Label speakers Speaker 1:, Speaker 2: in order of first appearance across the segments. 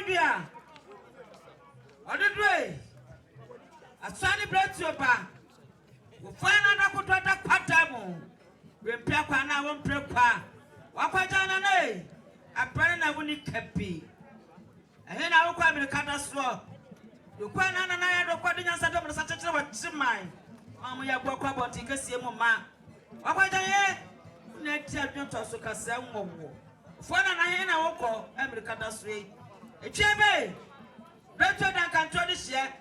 Speaker 1: dia. Odedwe. Asani bretu ba. Wo fana na kutota kwatamu. We mpia kwa na wo mpre kwa. Wakwaja na ne. Apare na woni kapi. Ehe na wo kwa America so. Do kwa na na ya do kwa dinya sato mo sacheche wa chimai. Amu ya gwa kwa boti kesie mu ma. Wakwaja ye. Na tia dwonto so kasa nwowo. Fona na he na wo ko America so yi. Echebe. Beto da kanto di hye.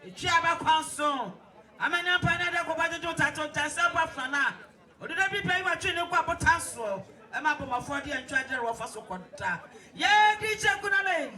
Speaker 1: Echiaba kwanso. Amanya pana da ko bajejo tato tasa ba fana. Oduda bi pai wa twi ne kwa botaso. Ema bo mafodi en twaje ro fa so kwanta. Ye di che kunale.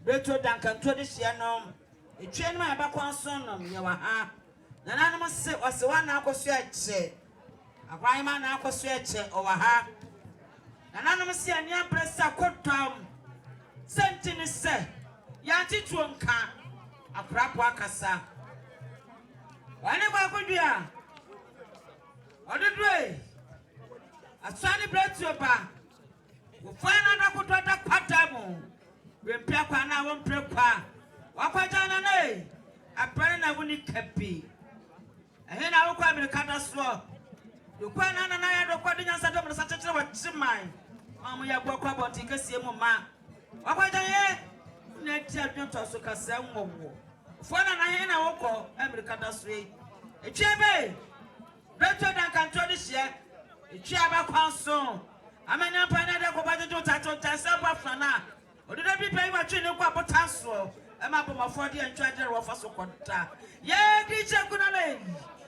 Speaker 1: Beto dankanto de hye no etwe no aba kwanson no ye wa ha nana no se osewa na akoso eche akwan ma na akoso eche o wa ha nana no se ani abresa kotam sentini se ya tituo nka akrapo akasa wane kwa kodua odedwe asani bretu ba wo fana na kotota kwatamu we mpia kwa na wo mpre kwa wakwaja na ne apare na woni kapi ehe na wo kwa America so do kwa na na ya do kwa dinya sato mo sacheche wa chimai amu ya gwa kwa boti kesie mu ma wakwaja ye na tia dwonto so kasa nwowo fona na he na wo ko America so yi echebe beto da kanto di hye echiaba kwanso amanya pana da ko bajejo tato tasa ba fana oduda bi pai wa twi ne kwa botaso ema bo mafodi en twaje ro fa so kwanta ye di che kunale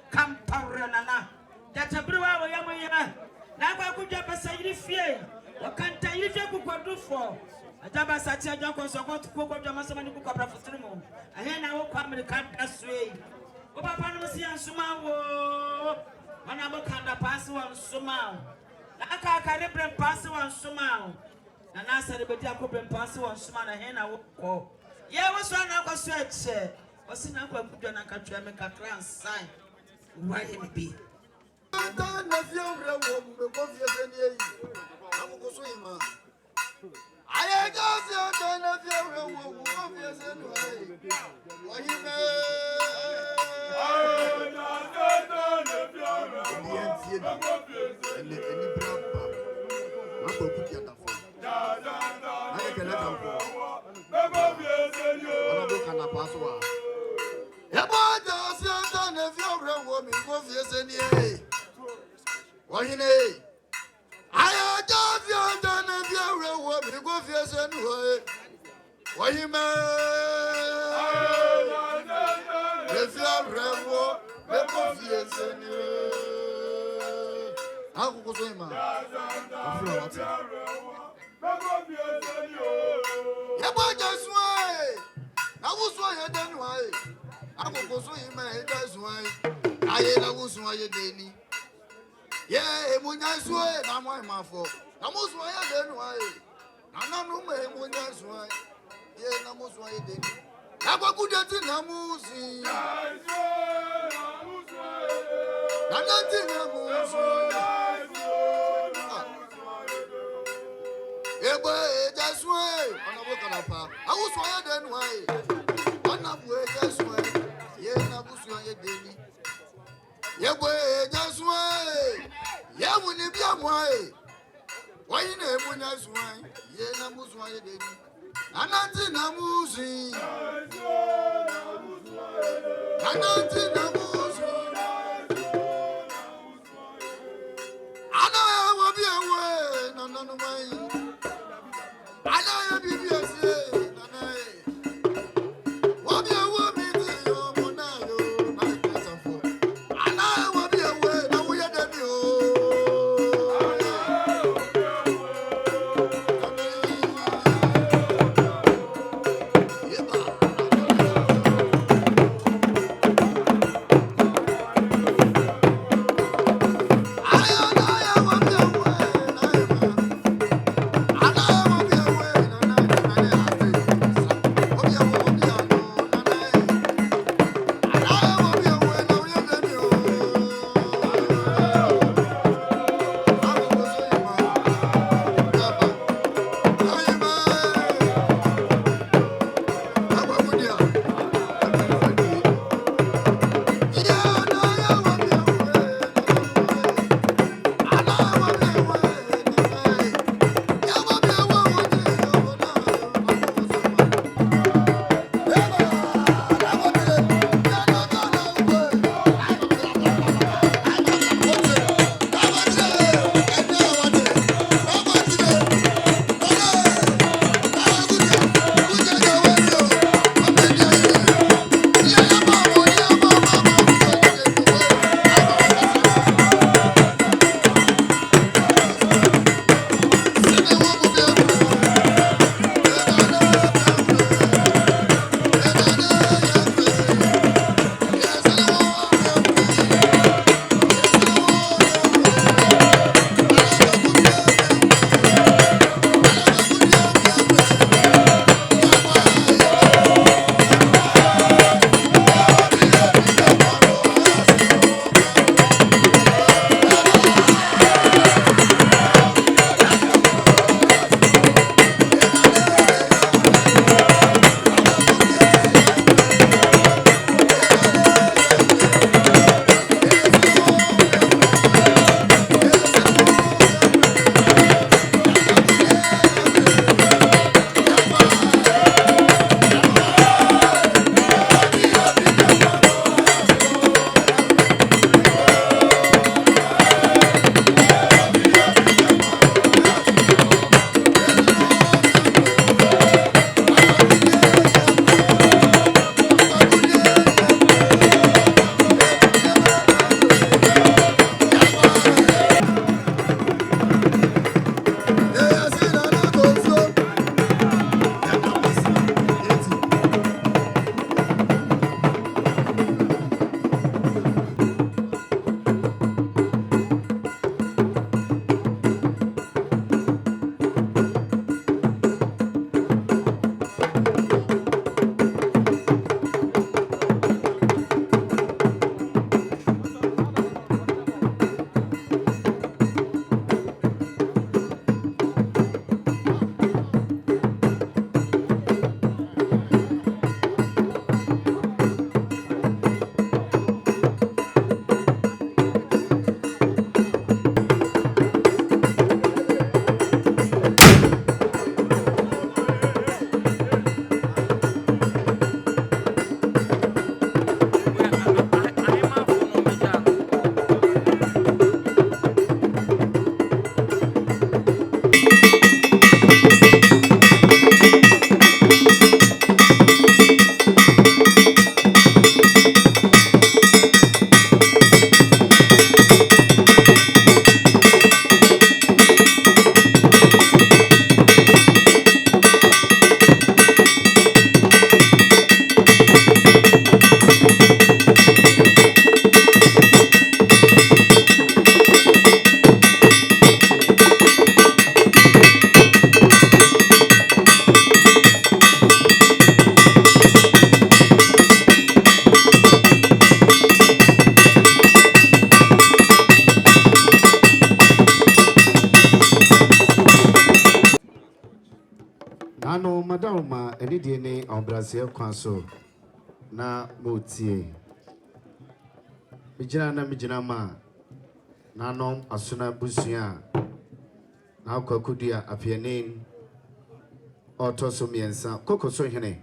Speaker 1: kampare nana databrewa wo yamo yema na kwa kudwa pesa yiri fie wakanta yiri fie kukodufo ajaba sati ajo ko so ko kodwa masama ni kukabra fotrumo ahe na wo kwa America daswe o papa no si ansuma wo mana bo kanda pasi wa nsuma aka karebre pasi wa nsuma na na sare bedi akobre pasi wa nsuma na he na wo ko ye wo so na akwaso eche o si na kwa kudwa na katwa me kakra ansan wa ye bi
Speaker 2: ta na fie wre wo me ko fie se ni eyi amuko so yima aye ga se ta na fie wre wo ko fie se ni eyi o yime and any brapa. I will put you at the phone. I can let them go. I look at the password. About the Satan, if you're a woman, go yes, and ye. Why, nay? I don't feel done if you're a woman, go yes, and way. Why, you may? If you're a woman, go yes, and ye. How goes it, man? That's why. I was why I done why. I will go so in my head. That's why I was why you did. Yeah, when I swear, I'm my fault. I was why I done why. I'm not no man when I swear. Yeah, I was why you did. I was good at it. I'm losing. I'm not in a yeah, boy, that's why. I'm not working up. I was why I done why. I'm not working that's why. Yeah, I was why you did. Yeah, boy, that's why. Yeah, when you be a why. Why you never when that's why? Yeah, I was why you did. I'm not in a losing. I'm not in a losing. I know I will be away. No, no, no, way. I know you'll be here, say, what you want me to do, Monayo, my person for. I know I will be away, now we are the
Speaker 3: any DNA on Brazil Council. Na Motie Mijana Nanom Asuna Busia now Kokudia Apianin or Tosomiensa Kokosohene'S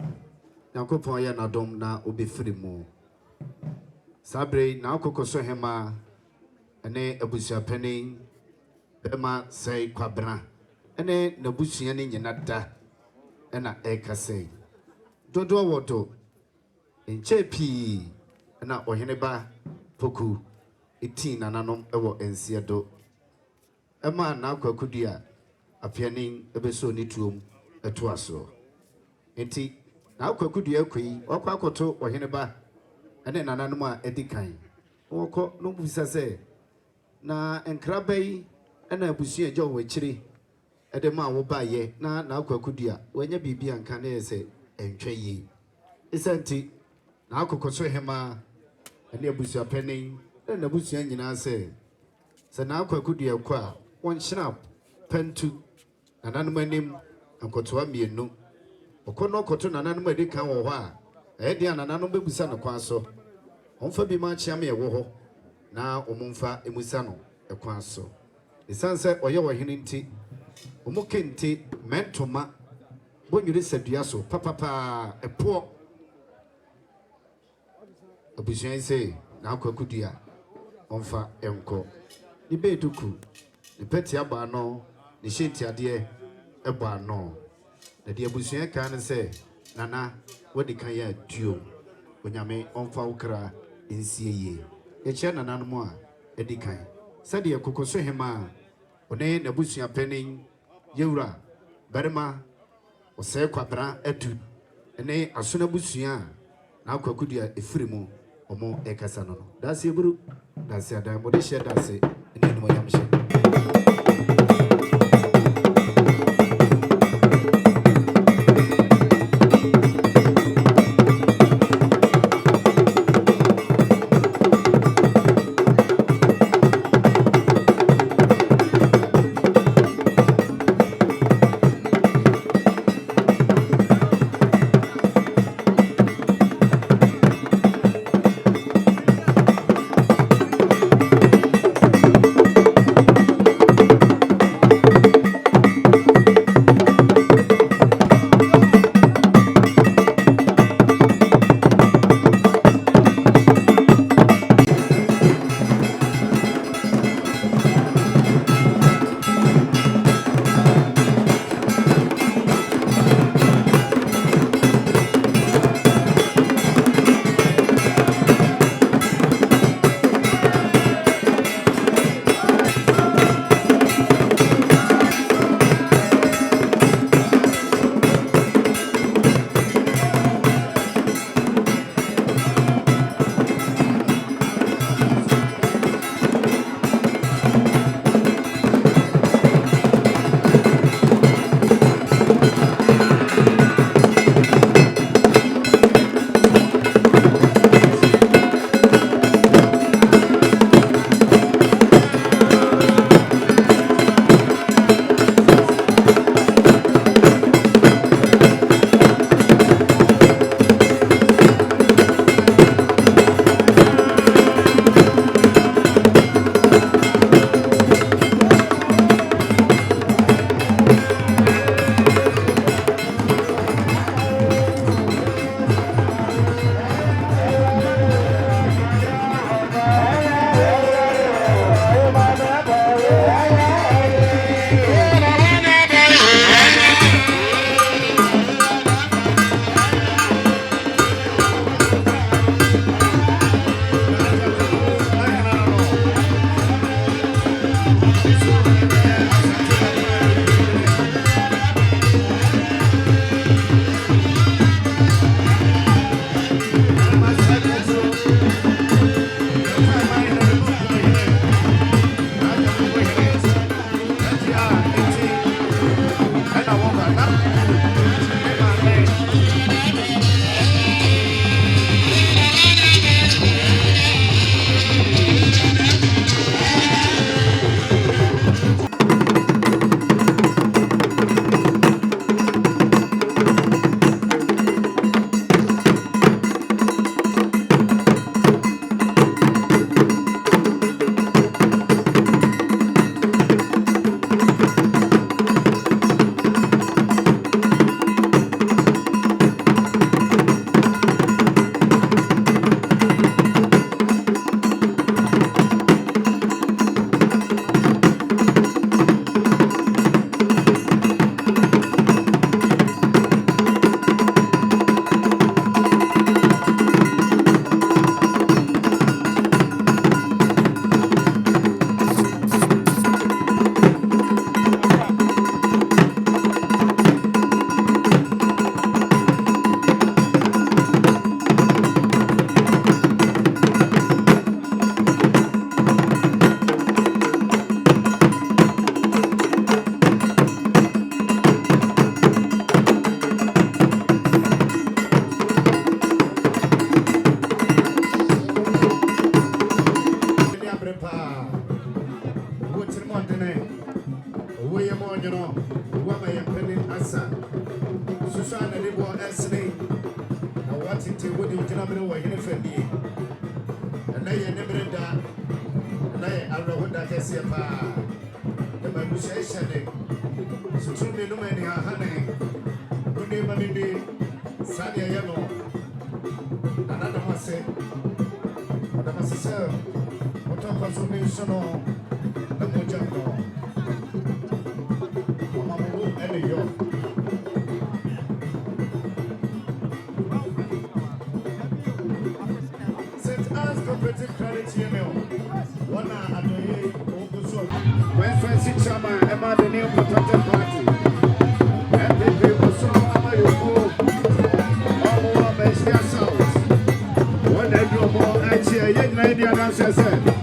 Speaker 3: now Kopoya Nadom na Ubi Frimu Sabre now Kokosohema Ane Abusia Penning Bema say Quabra Ane Nabusiani Yanata Ena Eka say Dodo Woto in JP na Oheneba Poku 18 ananom ewo ensiado ema na kwakudia apianin ebeso ni tuom eto aso enti na kwakudia kwei okwa akoto Oheneba ene nananom a edikan woko no busa se na enkrabai ena abusu eja wo akiri ede ma wo baye na kwakudia wanya bibia nka na ese entwa yi isanti na Kokosohe'S ene abusu apenin na abusu nyina se na kwakudia kwa won shnap pentu nananom anim nkotoa mienu okono koto nananom edikan wo ho a ede nananom bebusa no kwa so onfa bi ma chia me wo ho na omumfa emusa no ekwan so isanse oye wo hene nti omukenti mentoma bonyuri sadua so papapa epo abusuan se na kwakudia onfa enko ni beduku ni peti aba no ni shenti ade eba no na de abusuan kan se nana wodi kan ya duo onyame onfa ukra ensie ye ye che nana no mo a edikan sade Kokosohe'S one na abusuan penin yewura barima ose kwabra atu ene asona abusuan na kwakudia efirimu omo ekasa no dase buru dase adan mo de share dase ene no yamhye say what you can have in a friendly. And I never done. And I don't know what I can say about the negotiation. So, to me, no many are honey. Good evening, Sadia Yellow. Another must say, what I must say, what I was on the sono, the Mojano. Mamma, and the York. When Francis Chama, Emma, the new protected party, and the people saw Amayo, all best their souls. When they do more, I see a young lady answer said.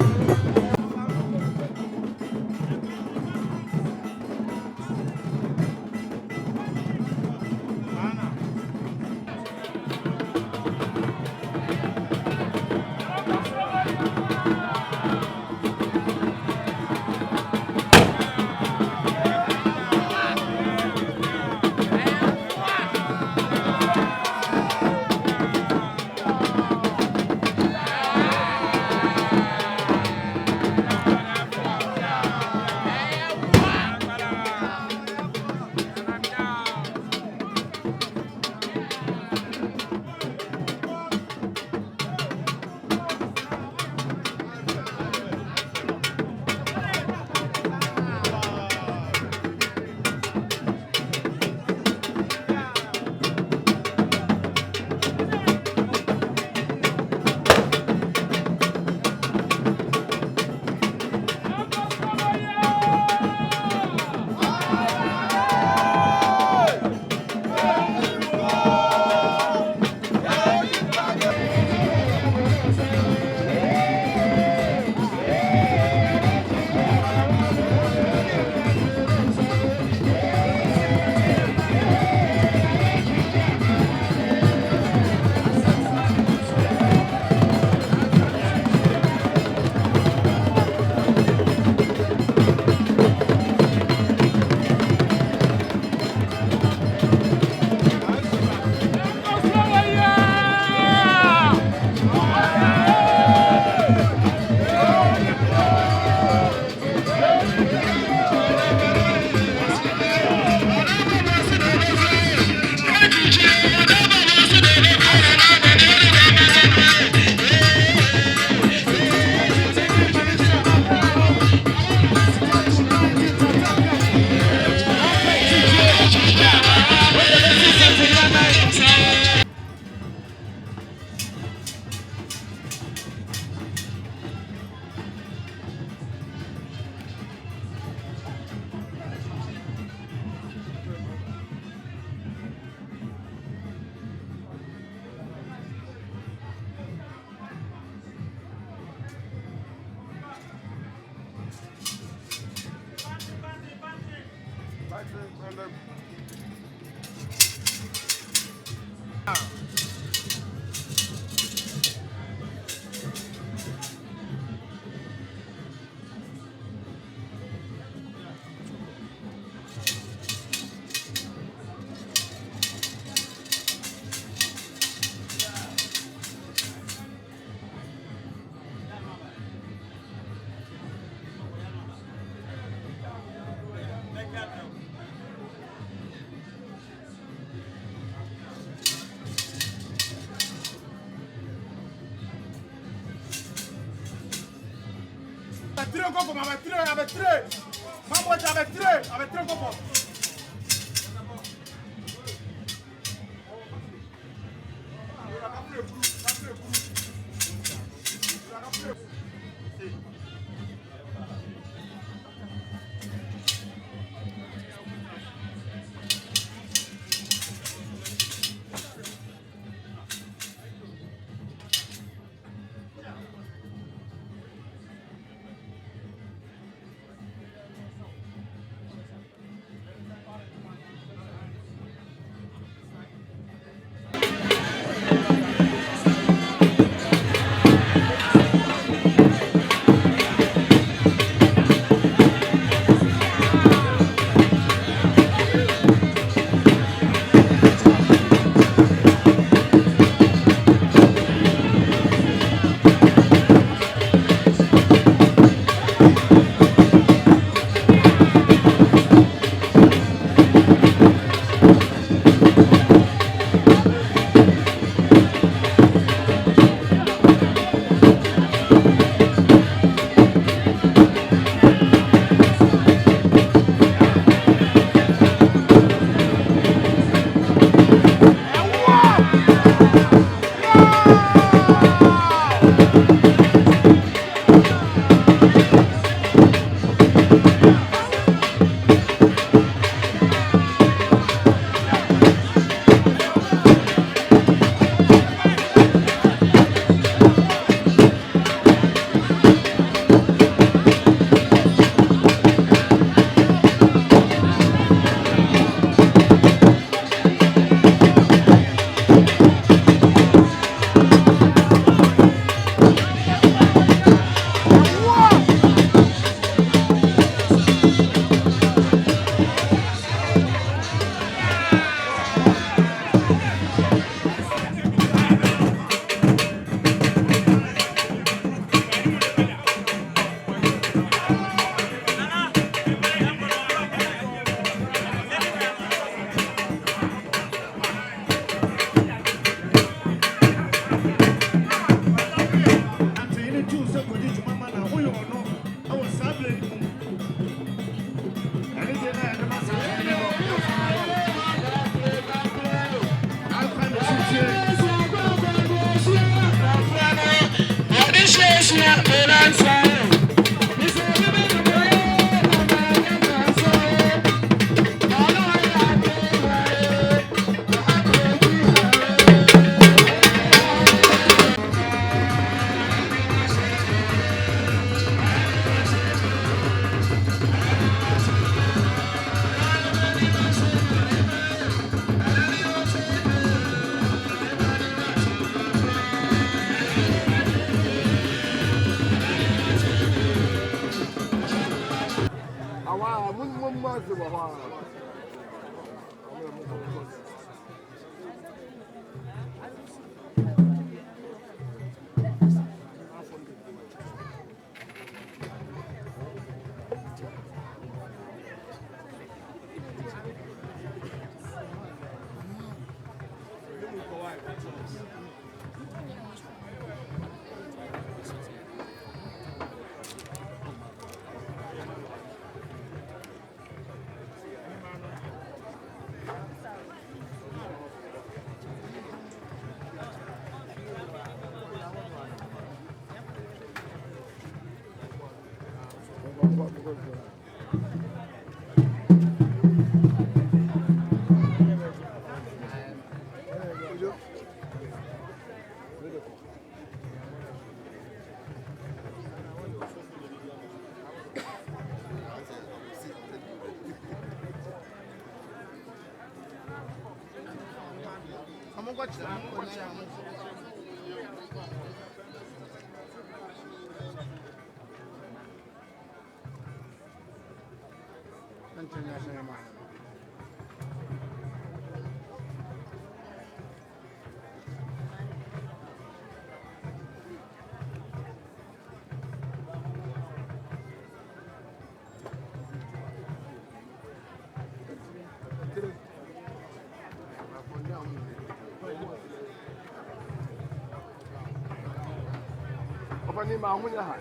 Speaker 2: Ni ma hu ya ha.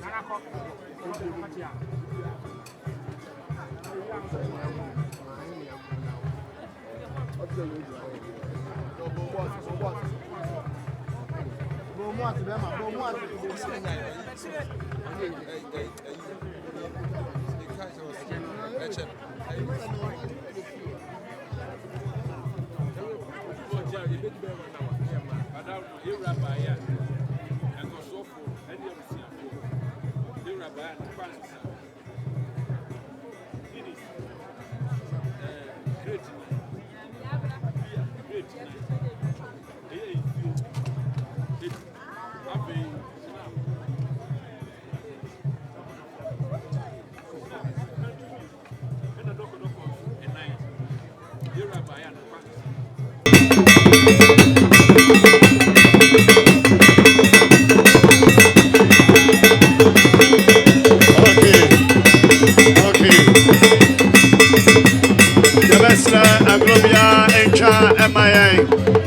Speaker 2: Nana ko. Katia.
Speaker 3: Aglobia Encha MIA